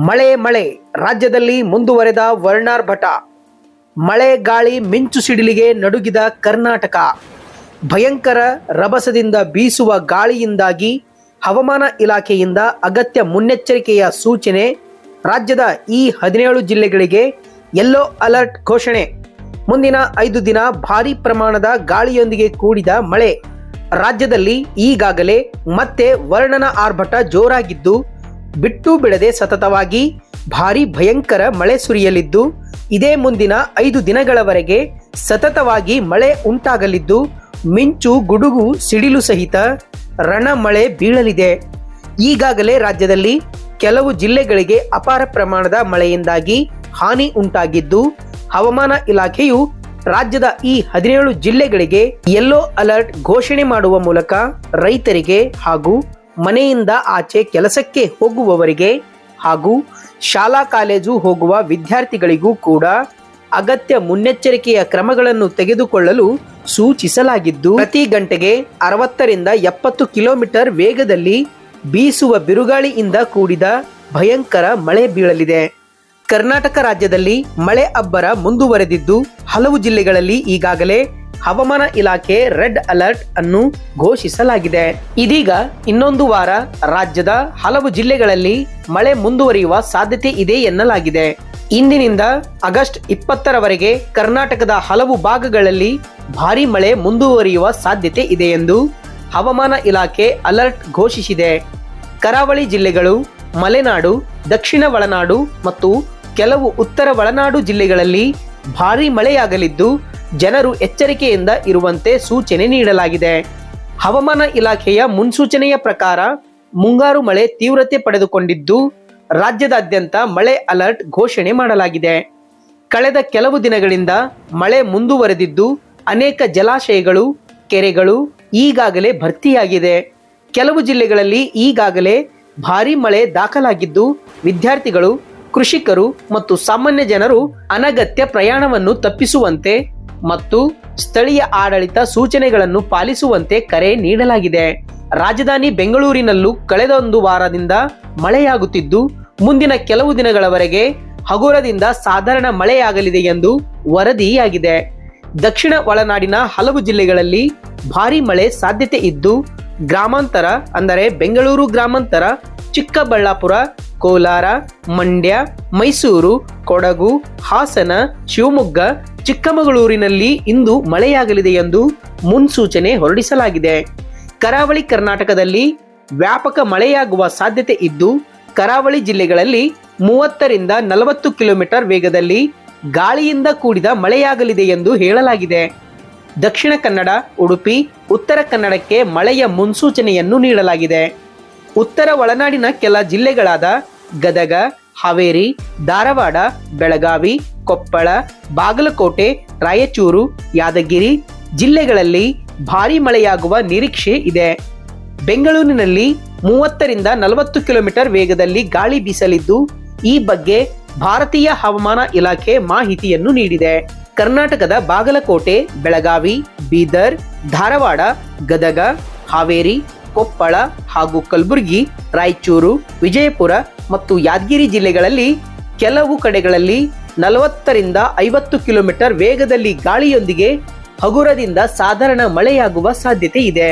ಮಳೆ ರಾಜ್ಯದಲ್ಲಿ ಮುಂದುವರೆದ ವರ್ಣಾರ್ಭಟ. ಮಳೆ ಗಾಳಿ ಮಿಂಚು ಸಿಡಿಲಿಗೆ ನಡುಗಿದ ಕರ್ನಾಟಕ. ಭಯಂಕರ ರಭಸದಿಂದ ಬೀಸುವ ಗಾಳಿಯಿಂದಾಗಿ ಹವಾಮಾನ ಇಲಾಖೆಯಿಂದ ಅಗತ್ಯ ಮುನ್ನೆಚ್ಚರಿಕೆಯ ಸೂಚನೆ. ರಾಜ್ಯದ ಈ 17 ಜಿಲ್ಲೆಗಳಿಗೆ ಯೆಲ್ಲೋ ಅಲರ್ಟ್ ಘೋಷಣೆ. ಮುಂದಿನ 5 ದಿನ ಭಾರೀ ಪ್ರಮಾಣದ ಗಾಳಿಯೊಂದಿಗೆ ಕೂಡಿದ ಮಳೆ. ರಾಜ್ಯದಲ್ಲಿ ಈಗಾಗಲೇ ಮತ್ತೆ ವರ್ಣನ ಆರ್ಭಟ ಜೋರಾಗಿದ್ದು, ಬಿಟ್ಟು ಬಿಡದೆ ಸತತವಾಗಿ ಭಾರೀ ಭಯಂಕರ ಮಳೆ ಸುರಿಯಲಿದ್ದು, ಇದೇ ಮುಂದಿನ 5 ದಿನಗಳವರೆಗೆ ಸತತವಾಗಿ ಮಳೆ ಉಂಟಾಗಲಿದ್ದು, ಮಿಂಚು ಗುಡುಗು ಸಿಡಿಲು ಸಹಿತ ರಣ ಮಳೆ ಬೀಳಲಿದೆ. ಈಗಾಗಲೇ ರಾಜ್ಯದಲ್ಲಿ ಕೆಲವು ಜಿಲ್ಲೆಗಳಿಗೆ ಅಪಾರ ಪ್ರಮಾಣದ ಮಳೆಯಿಂದಾಗಿ ಹಾನಿ ಉಂಟಾಗಿದ್ದು, ಹವಾಮಾನ ಇಲಾಖೆಯು ರಾಜ್ಯದ ಈ 17 ಜಿಲ್ಲೆಗಳಿಗೆ ಯೆಲ್ಲೋ ಅಲರ್ಟ್ ಘೋಷಣೆ ಮಾಡುವ ಮೂಲಕ ರೈತರಿಗೆ ಹಾಗೂ ಮನೆಯಿಂದ ಆಚೆ ಕೆಲಸಕ್ಕೆ ಹೋಗುವವರಿಗೆ ಹಾಗೂ ಶಾಲಾ ಕಾಲೇಜು ಹೋಗುವ ವಿದ್ಯಾರ್ಥಿಗಳಿಗೂ ಕೂಡ ಅಗತ್ಯ ಮುನ್ನೆಚ್ಚರಿಕೆಯ ಕ್ರಮಗಳನ್ನು ತೆಗೆದುಕೊಳ್ಳಲು ಸೂಚಿಸಲಾಗಿದ್ದು, ಪ್ರತಿ ಗಂಟೆಗೆ 60ರಿಂದ 70 ಕಿಲೋಮೀಟರ್ ವೇಗದಲ್ಲಿ ಬೀಸುವ ಬಿರುಗಾಳಿಯಿಂದ ಕೂಡಿದ ಭಯಂಕರ ಮಳೆ ಬೀಳಲಿದೆ. ಕರ್ನಾಟಕ ರಾಜ್ಯದಲ್ಲಿ ಮಳೆ ಅಬ್ಬರ ಮುಂದುವರೆದಿದ್ದು, ಹಲವು ಜಿಲ್ಲೆಗಳಲ್ಲಿ ಈಗಾಗಲೇ ಹವಾಮಾನ ಇಲಾಖೆ ರೆಡ್ ಅಲರ್ಟ್ ಅನ್ನು ಘೋಷಿಸಲಾಗಿದೆ. ಇದೀಗ ಇನ್ನೊಂದು ವಾರ ರಾಜ್ಯದ ಹಲವು ಜಿಲ್ಲೆಗಳಲ್ಲಿ ಮಳೆ ಮುಂದುವರಿಯುವ ಸಾಧ್ಯತೆ ಇದೆ ಎನ್ನಲಾಗಿದೆ. ಇಂದಿನಿಂದ ಆಗಸ್ಟ್ 20ರವರೆಗೆ ಕರ್ನಾಟಕದ ಹಲವು ಭಾಗಗಳಲ್ಲಿ ಭಾರೀ ಮಳೆ ಮುಂದುವರಿಯುವ ಸಾಧ್ಯತೆ ಇದೆ ಎಂದು ಹವಾಮಾನ ಇಲಾಖೆ ಅಲರ್ಟ್ ಘೋಷಿಸಿದೆ. ಕರಾವಳಿ ಜಿಲ್ಲೆಗಳು, ಮಲೆನಾಡು, ದಕ್ಷಿಣ ಒಳನಾಡು ಮತ್ತು ಕೆಲವು ಉತ್ತರ ಒಳನಾಡು ಜಿಲ್ಲೆಗಳಲ್ಲಿ ಭಾರೀ ಮಳೆಯಾಗಲಿದ್ದು, ಜನರು ಎಚ್ಚರಿಕೆಯಿಂದ ಇರುವಂತೆ ಸೂಚನೆ ನೀಡಲಾಗಿದೆ. ಹವಾಮಾನ ಇಲಾಖೆಯ ಮುನ್ಸೂಚನೆಯ ಪ್ರಕಾರ ಮುಂಗಾರು ಮಳೆ ತೀವ್ರತೆ ಪಡೆದುಕೊಂಡಿದ್ದು, ರಾಜ್ಯದಾದ್ಯಂತ ಮಳೆ ಅಲರ್ಟ್ ಘೋಷಣೆ ಮಾಡಲಾಗಿದೆ. ಕಳೆದ ಕೆಲವು ದಿನಗಳಿಂದ ಮಳೆ ಮುಂದುವರೆದಿದ್ದು, ಅನೇಕ ಜಲಾಶಯಗಳು, ಕೆರೆಗಳು ಈಗಾಗಲೇ ಭರ್ತಿಯಾಗಿದೆ. ಕೆಲವು ಜಿಲ್ಲೆಗಳಲ್ಲಿ ಈಗಾಗಲೇ ಭಾರೀ ಮಳೆ ದಾಖಲಾಗಿದ್ದು, ವಿದ್ಯಾರ್ಥಿಗಳು, ಕೃಷಿಕರು ಮತ್ತು ಸಾಮಾನ್ಯ ಜನರು ಅನಗತ್ಯ ಪ್ರಯಾಣವನ್ನು ತಪ್ಪಿಸುವಂತೆ ಮತ್ತು ಸ್ಥಳೀಯ ಆಡಳಿತ ಸೂಚನೆಗಳನ್ನು ಪಾಲಿಸುವಂತೆ ಕರೆ ನೀಡಲಾಗಿದೆ. ರಾಜಧಾನಿ ಬೆಂಗಳೂರಿನಲ್ಲೂ ಕಳೆದ ಒಂದು ವಾರದಿಂದ ಮಳೆಯಾಗುತ್ತಿದ್ದು, ಮುಂದಿನ ಕೆಲವು ದಿನಗಳವರೆಗೆ ಹಗುರದಿಂದ ಸಾಧಾರಣ ಮಳೆಯಾಗಲಿದೆ ಎಂದು ವರದಿಯಾಗಿದೆ. ದಕ್ಷಿಣ ಒಳನಾಡಿನ ಹಲವು ಜಿಲ್ಲೆಗಳಲ್ಲಿ ಭಾರೀ ಮಳೆ ಸಾಧ್ಯತೆ ಇದ್ದು, ಗ್ರಾಮಾಂತರ ಅಂದರೆ ಬೆಂಗಳೂರು ಗ್ರಾಮಾಂತರ, ಚಿಕ್ಕಬಳ್ಳಾಪುರ, ಕೋಲಾರ, ಮಂಡ್ಯ, ಮೈಸೂರು, ಕೊಡಗು, ಹಾಸನ, ಶಿವಮೊಗ್ಗ, ಚಿಕ್ಕಮಗಳೂರಿನಲ್ಲಿ ಇಂದು ಮಳೆಯಾಗಲಿದೆ ಎಂದು ಮುನ್ಸೂಚನೆ ಹೊರಡಿಸಲಾಗಿದೆ. ಕರಾವಳಿ ಕರ್ನಾಟಕದಲ್ಲಿ ವ್ಯಾಪಕ ಮಳೆಯಾಗುವ ಸಾಧ್ಯತೆ ಇದ್ದು, ಕರಾವಳಿ ಜಿಲ್ಲೆಗಳಲ್ಲಿ 30ರಿಂದ 40 ಕಿಲೋಮೀಟರ್ ವೇಗದಲ್ಲಿ ಗಾಳಿಯಿಂದ ಕೂಡಿದ ಮಳೆಯಾಗಲಿದೆ ಎಂದು ಹೇಳಲಾಗಿದೆ. ದಕ್ಷಿಣ ಕನ್ನಡ, ಉಡುಪಿ, ಉತ್ತರ ಕನ್ನಡಕ್ಕೆ ಮಳೆಯ ಮುನ್ಸೂಚನೆಯನ್ನು ನೀಡಲಾಗಿದೆ. ಉತ್ತರ ಒಳನಾಡಿನ ಕೆಲ ಜಿಲ್ಲೆಗಳಾದ ಗದಗ, ಹಾವೇರಿ, ಧಾರವಾಡ, ಬೆಳಗಾವಿ, ಕೊಪ್ಪಳ, ಬಾಗಲಕೋಟೆ, ರಾಯಚೂರು, ಯಾದಗಿರಿ ಜಿಲ್ಲೆಗಳಲ್ಲಿ ಭಾರೀ ಮಳೆಯಾಗುವ ನಿರೀಕ್ಷೆ ಇದೆ. ಬೆಂಗಳೂರಿನಲ್ಲಿ 30ರಿಂದ 40 ಕಿಲೋಮೀಟರ್ ವೇಗದಲ್ಲಿ ಗಾಳಿ ಬೀಸಲಿದ್ದು, ಈ ಬಗ್ಗೆ ಭಾರತೀಯ ಹವಾಮಾನ ಇಲಾಖೆ ಮಾಹಿತಿಯನ್ನು ನೀಡಿದೆ. ಕರ್ನಾಟಕದ ಬಾಗಲಕೋಟೆ, ಬೆಳಗಾವಿ, ಬೀದರ್, ಧಾರವಾಡ, ಗದಗ, ಹಾವೇರಿ, ಕೊಪ್ಪಳ ಹಾಗೂ ಕಲಬುರಗಿ, ರಾಯಚೂರು, ವಿಜಯಪುರ ಮತ್ತು ಯಾದಗಿರಿ ಜಿಲ್ಲೆಗಳಲ್ಲಿ ಕೆಲವು ಕಡೆಗಳಲ್ಲಿ 40ರಿಂದ 50 ಕಿಲೋಮೀಟರ್ ವೇಗದಲ್ಲಿ ಗಾಳಿಯೊಂದಿಗೆ ಹಗುರದಿಂದ ಸಾಧಾರಣ ಮಳೆಯಾಗುವ ಸಾಧ್ಯತೆ ಇದೆ.